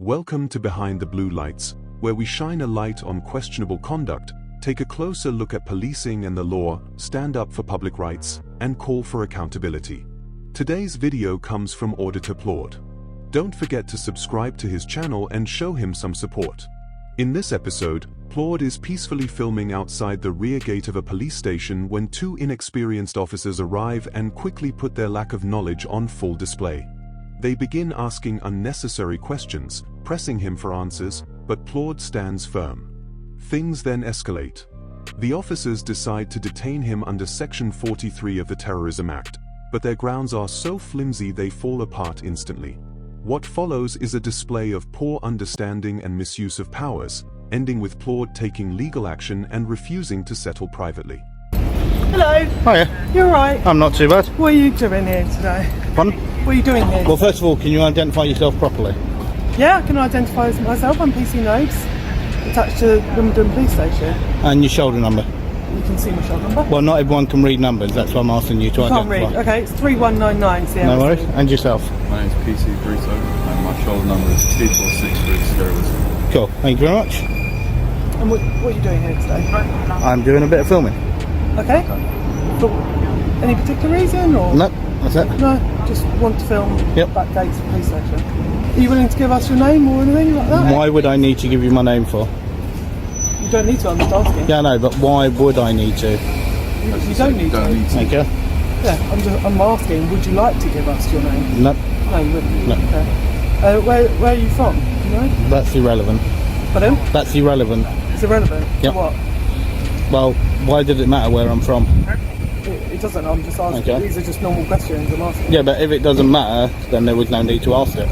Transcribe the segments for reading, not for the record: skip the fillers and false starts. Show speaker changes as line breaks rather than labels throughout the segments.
Welcome to Behind the Blue Lights, where we shine a light on questionable conduct, take a closer look at policing and the law, stand up for public rights, and call for accountability. Today's video comes from Auditor Claude. Don't forget to subscribe to his channel and show him some support. In this episode, Claude is peacefully filming outside the rear gate of a police station when two inexperienced officers arrive and quickly put their lack of knowledge on full display. They begin asking unnecessary questions, pressing him for answers, but Claude stands firm. Things then escalate. The officers decide to detain him under Section 43 of the Terrorism Act, but their grounds are so flimsy they fall apart instantly. What follows is a display of poor understanding and misuse of powers, ending with Claude taking legal action and refusing to settle privately.
Hello.
Hiya.
You alright?
I'm not too bad.
What are you doing here today?
Pardon?
What are you doing here?
Well, first of all, can you identify yourself properly?
Yeah, I can identify myself. I'm PC Nodes, attached to Wimbledon Police Station.
And your shoulder number?
You can see my shoulder number.
Well, not everyone can read numbers, that's why I'm asking you to
Can't
identify.
read. Okay, it's 3199. See how
No
it's
worries.
doing.
And yourself?
My name's PC Brito and my shoulder number is 2463.
Cool. Thank you very much.
And what are you doing here today?
I'm doing a bit of filming.
Okay. For any particular reason or?
No, that's it.
No, just want to film
Yep.
back gates of the police station. Are you willing to give us your name or anything like that?
Why would I need to give you my name for?
You don't need to, I'm just asking.
Yeah, no, but why would I need to?
You don't need to.
Thank you.
Yeah, I'm asking, would you like to give us your name?
No,
No, you wouldn't.
No.
Okay. Where are you from? Do you know?
that's irrelevant.
Pardon?
That's irrelevant.
It's irrelevant.
Yep.
For what?
Well, why did it matter where I'm from?
It doesn't. I'm just asking.
Okay.
These are just normal questions I'm asking.
Yeah, but if it doesn't matter, then there was no need to ask it.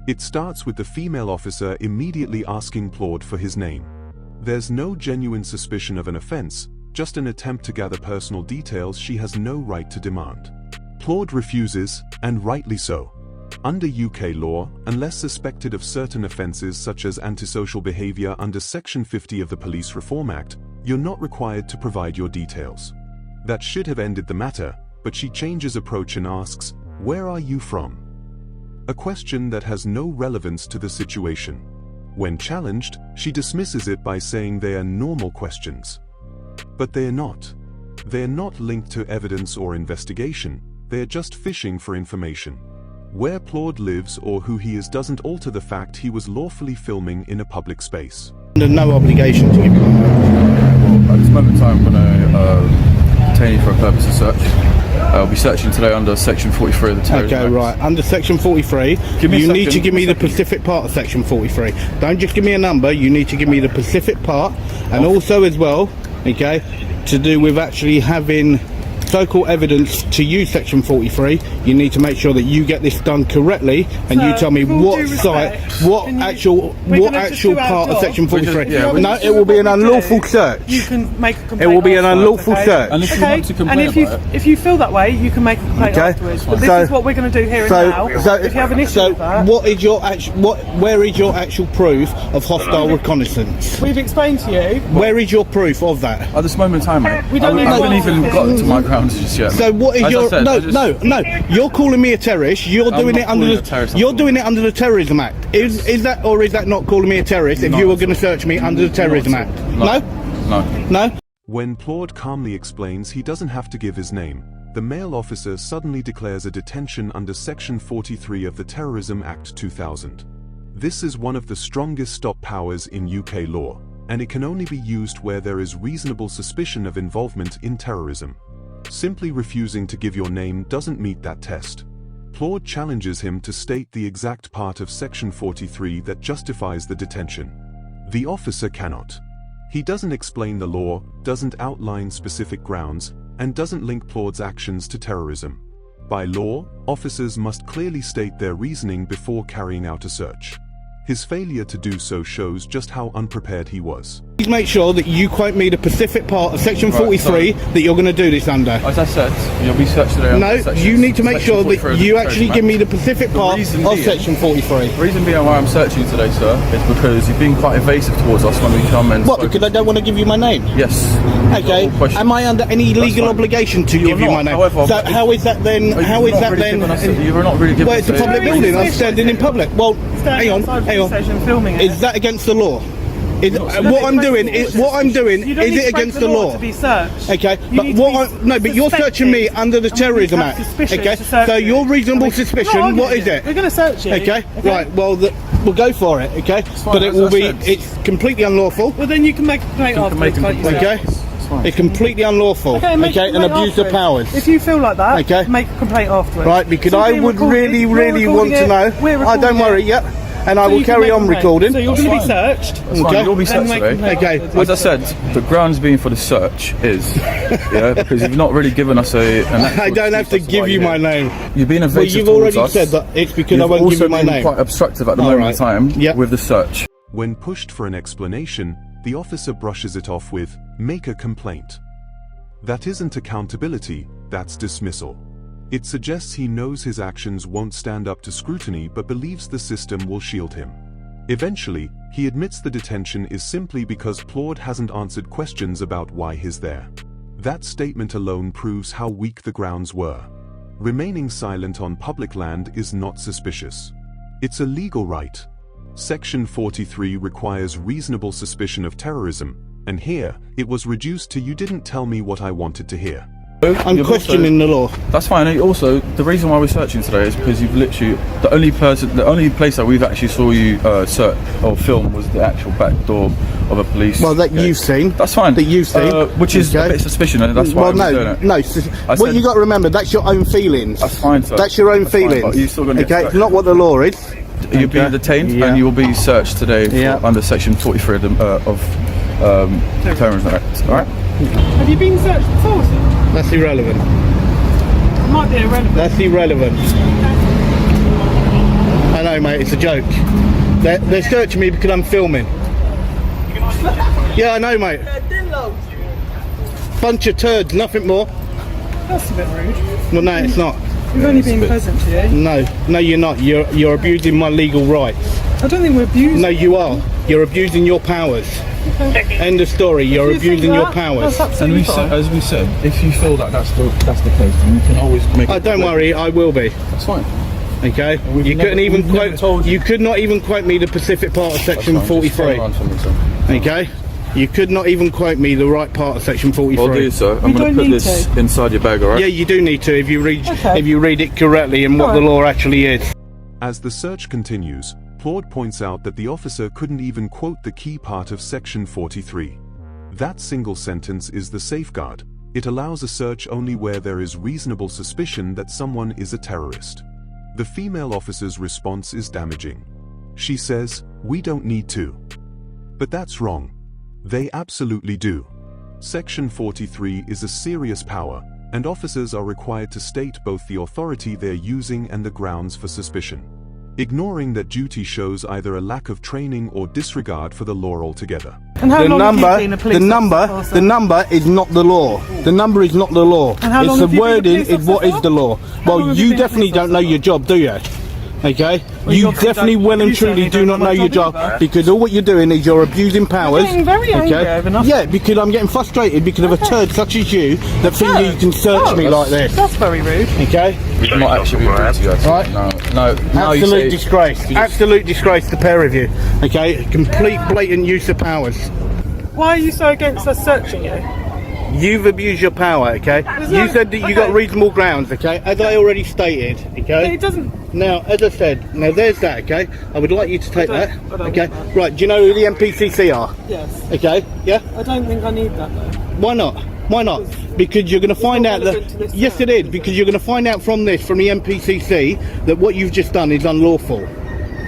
It starts with the female officer immediately asking Claude for his name. There's no genuine suspicion of an offense, just an attempt to gather personal details she has no right to demand. Claude refuses, and rightly so. Under UK law, unless suspected of certain offences such as antisocial behaviour under Section 50 of the Police Reform Act, you're not required to provide your details. That should have ended the matter, but she changes approach and asks, "Where are you from?" A question that has no relevance to the situation. When challenged, she dismisses it by saying they are normal questions. But they are not. They are not linked to evidence or investigation, they are just fishing for information. Where Claude lives or who he is doesn't alter the fact he was lawfully filming in a public space.
Under no obligation to give you my name.
Well, at this moment in time, I'm going to detain you for a purpose of search. I'll be searching today under Section 43 of the Terrorism
Okay,
Act.
right. Under Section 43,
Give me a
you need
second,
to give me
give me
the
a second.
specific part of Section 43. Don't just give me a number, you need to give me the specific part. And also as well, okay, to do with actually having so-called evidence to use Section 43, you need to make sure that you get this done correctly, and you
Sir,
tell me
with all
what
due
site,
respect,
what
can you-
actual
we're gonna just do our
part of
job.
Section 43.
Yeah,
No, it will be an unlawful search.
You can make a complaint.
It will be an
afterwards,
unlawful
okay?
search.
And if you
Okay,
want to complain
and
about it,
if you feel that way, you can make a complaint
Okay.
afterwards. But this
So-
is what we're going to do here and now. If you have an issue
so
with that,
what is your where is your actual proof of hostile reconnaissance?
we've explained to you.
Where is your proof of that?
at this moment in time, mate,
We don't
I
need
haven't
to
even
ask
gotten
it.
to my grounds just yet.
So what is
As I
your
said,
no
I just-
no? You're calling me a terrorist. You're
I'm
doing
not
it under
calling you
the
a terrorist, I'm
you're
calling
doing
you-
it under the Terrorism Act. Is that or is that not calling me a terrorist? If
Not
you were
at
going to
all.
search me under the Terrorism
Not at
Act,
all.
no,
No.
no.
When Claude calmly explains he doesn't have to give his name, the male officer suddenly declares a detention under Section 43 of the Terrorism Act 2000. This is one of the strongest stop powers in UK law, and it can only be used where there is reasonable suspicion of involvement in terrorism. Simply refusing to give your name doesn't meet that test. Claude challenges him to state the exact part of Section 43 that justifies the detention. The officer cannot. He doesn't explain the law, doesn't outline specific grounds, and doesn't link Claude's actions to terrorism. By law, officers must clearly state their reasoning before carrying out a search. His failure to do so shows just how unprepared he was.
Please make sure that you quote me the specific part of section 43 that you're going to do this under.
As I said, you'll be searched today.
No, you need to make sure that you actually give me the specific part of section 43.
The reason being why I'm searching you today, sir, is because you've been quite evasive towards us when we come and...
What, because I don't want to give you my name?
Yes.
Okay, am I under any legal obligation to give you my name?
However,
so how is that then? How is that then?
You're not really giving us...
Well, it's a public building, I'm standing in public. Well, hang on. Is that against the law? What I'm doing is it against the law?
To be searched.
Okay, but but you're searching me under the Terrorism Act. Okay, so your reasonable suspicion, what is it?
We're going to search you.
Okay, right. Well, we'll go for it. Okay, but it will be. It's completely unlawful.
Well, then you can make a complaint afterwards.
Okay. It's completely unlawful. Okay, and abuse of powers.
If you feel like that,
okay,
make a complaint afterwards.
Right, because I would really want to know. Don't worry. Yep. And I will carry on recording.
So you're going to be searched.
Okay.
You'll be searched today.
Okay.
As I said, the grounds being for the search is, because you've not really given us an actual...
I don't have to give you my name.
You've been evasive
towards us. You've already said that it's because I won't give you my name.
You've also been quite obstructive at the moment in time with the search.
When pushed for an explanation, the officer brushes it off with, "Make a complaint." That isn't accountability, that's dismissal. It suggests he knows his actions won't stand up to scrutiny but believes the system will shield him. Eventually, he admits the detention is simply because Claude hasn't answered questions about why he's there. That statement alone proves how weak the grounds were. Remaining silent on public land is not suspicious. It's a legal right. Section 43 requires reasonable suspicion of terrorism, and here, it was reduced to "you didn't tell me what I wanted to hear."
I'm questioning the law.
That's fine. And also, the reason why we're searching today is because you've literally the only place that we've actually saw you search or film was the actual back door of a police.
Well, that you've seen.
That's fine.
That you've seen,
which is a bit suspicious, and that's why.
Well, no. What you got to remember, that's your own feelings.
That's fine, sir.
That's your own feelings.
Fine, but you're still going to get
it's not what the law is.
You'll be detained and you will be searched today under Section 43 of Terrorism Act. All right.
Have you been searched before, sir?
That's irrelevant.
It might be irrelevant.
That's irrelevant. I know, mate, it's a joke. They're searching me because I'm filming. Yeah, I know, mate. Bunch of turds, nothing more.
That's a bit rude.
Well, no, it's not.
We've only been pleasant to you.
No, you're not. You're abusing my legal rights.
I don't think we're abusing.
No, you are. You're abusing your powers. Okay. End of story. You're abusing your powers.
And as we said, if you feel that that's the case, then you can always make.
Don't worry, I will be.
That's fine.
Okay. You couldn't even quote. You could not even quote me the specific part of section 43. Okay. You could not even quote me the right part of section 43.
I'll do so. I'm going to put this inside your bag, alright?
Yeah, you do need to if you read it correctly and what the law actually is.
As the search continues, Claude points out that the officer couldn't even quote the key part of section 43. That single sentence is the safeguard. It allows a search only where there is reasonable suspicion that someone is a terrorist. The female officer's response is damaging. She says, "We don't need to." But that's wrong. They absolutely do. Section 43 is a serious power, and officers are required to state both the authority they're using and the grounds for suspicion. Ignoring that duty shows either a lack of training or disregard for the law altogether.
And how long have you been a police officer?
The number is not the law. The number is not the law.
And how long
it's the wording is what is the law. Well, you definitely don't know your job, do you? Okay, you definitely well and truly do not know your job because all what you're doing is you're abusing powers.
You're getting very angry over nothing.
Yeah, because I'm getting frustrated because of a turd such as you that think you can search me like this.
That's very rude.
Okay,
we might actually be rude to you.
Right?
No.
Absolute disgrace. Absolute disgrace, the pair of you. Okay, complete blatant use of powers.
Why are you so against us searching you?
You've abused your power, okay? You said that you got reasonable grounds, okay? As I already stated, okay?
It doesn't...
Now, as I said, now there's that, okay? I would like you to take that, okay? Right, do you know who the MPCC are?
Yes.
Okay, yeah?
I don't think I need that, though.
Why not? Why not? Because you're going to find out that... Yes, it is, because you're going to find out from the MPCC, that what you've just done is unlawful.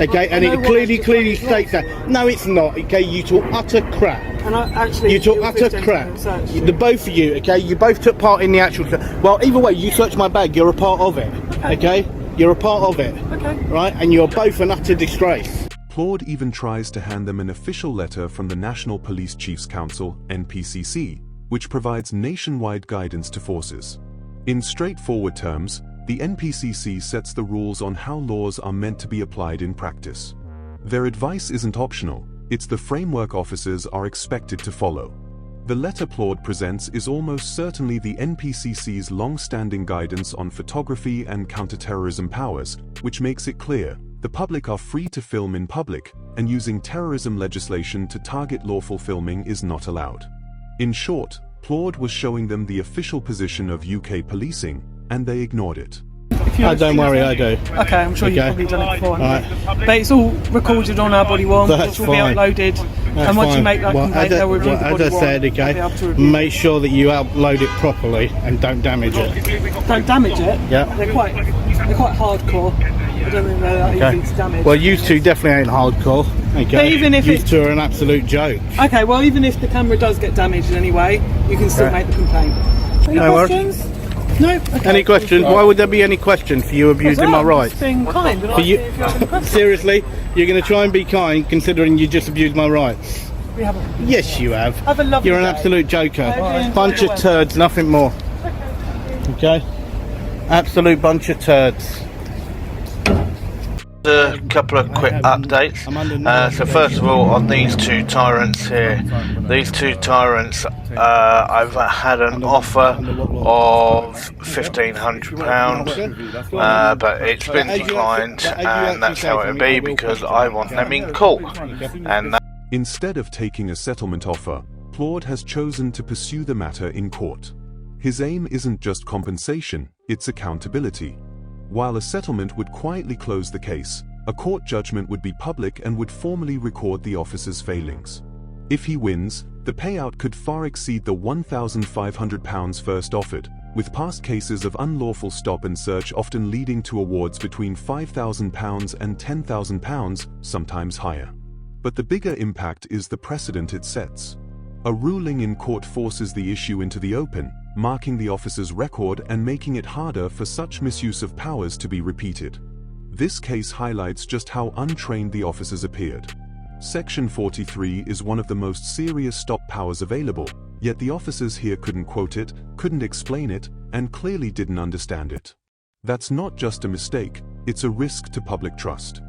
Okay, and it clearly states that. No, it's not, okay? You talk utter crap.
And actually,
you talk utter crap. The both of you, okay? You both took part in the actual... Well, either way, you searched my bag, you're a part of it, okay? You're a part of it, right? And you're both an utter disgrace.
Claude even tries to hand them an official letter from the National Police Chiefs Council, NPCC, which provides nationwide guidance to forces. In straightforward terms, the NPCC sets the rules on how laws are meant to be applied in practice. Their advice isn't optional, it's the framework officers are expected to follow. The letter Claude presents is almost certainly the NPCC's long-standing guidance on photography and counterterrorism powers, which makes it clear the public are free to film in public, and using terrorism legislation to target lawful filming is not allowed. In short, Claude was showing them the official position of UK policing, and they ignored it.
Oh, don't worry, I do.
Okay, I'm sure you've probably done it before.
Right.
But it's all recorded on our body worn,
That's
which will be
fine.
uploaded.
That's
and once you
fine.
make that complaint, they'll review the body
as I
worn.
said,
They'll be able to
okay,
review
make sure that you upload it properly and don't damage it.
Don't damage it.
Yeah.
They're quite hardcore. I don't think they're that easy to damage.
Well, you two definitely ain't hardcore. Okay.
But even if
you
it-
two are an absolute joke.
Okay, well, even if the camera does get damaged in any way, you can still make the complaint. Any
No worries.
questions? No? Okay.
Any questions? Why would there be any question for you abusing my rights?
Just being kind.
For you, seriously, you're going to try and be kind, considering you just abused my rights.
We haven't.
Yes, you have.
Have a lovely
You're an
day.
absolute joker.
Enjoy
Bunch
your
of turds, nothing more. Okay? Absolute bunch of turds. A couple of quick updates. So first of all, on these two tyrants here, these two tyrants, I've had an offer of £1,500, but it's been declined, and that's how it'll be because I want them in court. And
Instead of taking a settlement offer, Claude has chosen to pursue the matter in court. His aim isn't just compensation, it's accountability. While a settlement would quietly close the case, a court judgment would be public and would formally record the officer's failings. If he wins, the payout could far exceed the £1,500 first offered, with past cases of unlawful stop and search often leading to awards between £5,000 and £10,000, sometimes higher. But the bigger impact is the precedent it sets. A ruling in court forces the issue into the open, marking the officer's record and making it harder for such misuse of powers to be repeated. This case highlights just how untrained the officers appeared. Section 43 is one of the most serious stop powers available, yet the officers here couldn't quote it, couldn't explain it, and clearly didn't understand it. That's not just a mistake, it's a risk to public trust.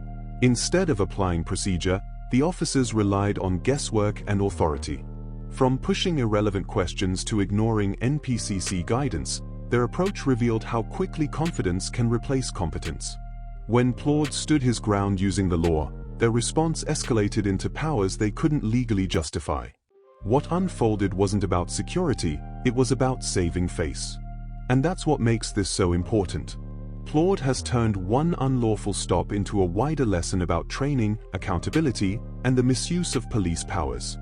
Instead of applying procedure, the officers relied on guesswork and authority. From pushing irrelevant questions to ignoring NPCC guidance, their approach revealed how quickly confidence can replace competence. When Claude stood his ground using the law, their response escalated into powers they couldn't legally justify. What unfolded wasn't about security, it was about saving face. And that's what makes this so important. Claude has turned one unlawful stop into a wider lesson about training, accountability, and the misuse of police powers.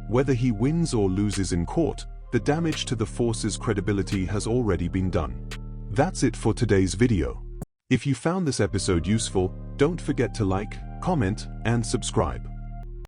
Whether he wins or loses in court, the damage to the force's credibility has already been done. That's it for today's video. If you found this episode useful, don't forget to like, comment, and subscribe.